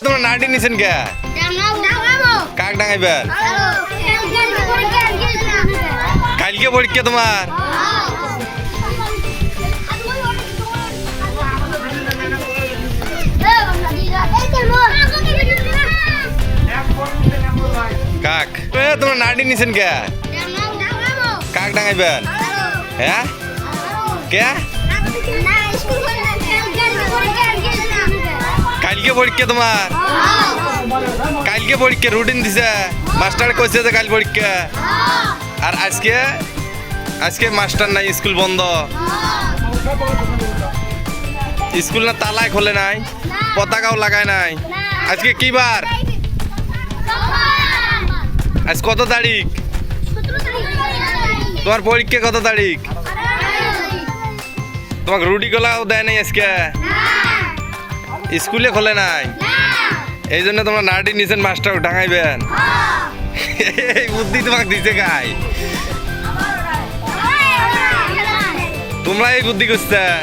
তোমরা নাটি নিছেন কে? কাক ডাঙাইবেন? কালকে পরীক্ষা তোমার? কাক তোমরা নাটি নিছেন কে? কাক ডাঙাইবেন? হ্যাঁ কে? কালকে পরীক্ষা তোমার? কালকে পরীক্ষা রুটিন দিছে, মাস্টার কইছে যে কাল পরীক্ষা। আর আজকে মাস্টার নাই, স্কুল বন্ধ। স্কুল না তালায় খোলে নাই, পতাকাও লাগায় নাই। আজকে কি বার? আজ কত তারিখ? তোমার পরীক্ষা কত তারিখ? তোমাকে রুটি গোলাও দেয় নাই আজকে? স্কুলে খোলে নাই, এই জন্য তোমরা নাটি নিছেন মাস্টার ডাঙাইবেন। এই বুদ্ধি তোমাকে দিছে গাই, তোমরা এই বুদ্ধি করছেন।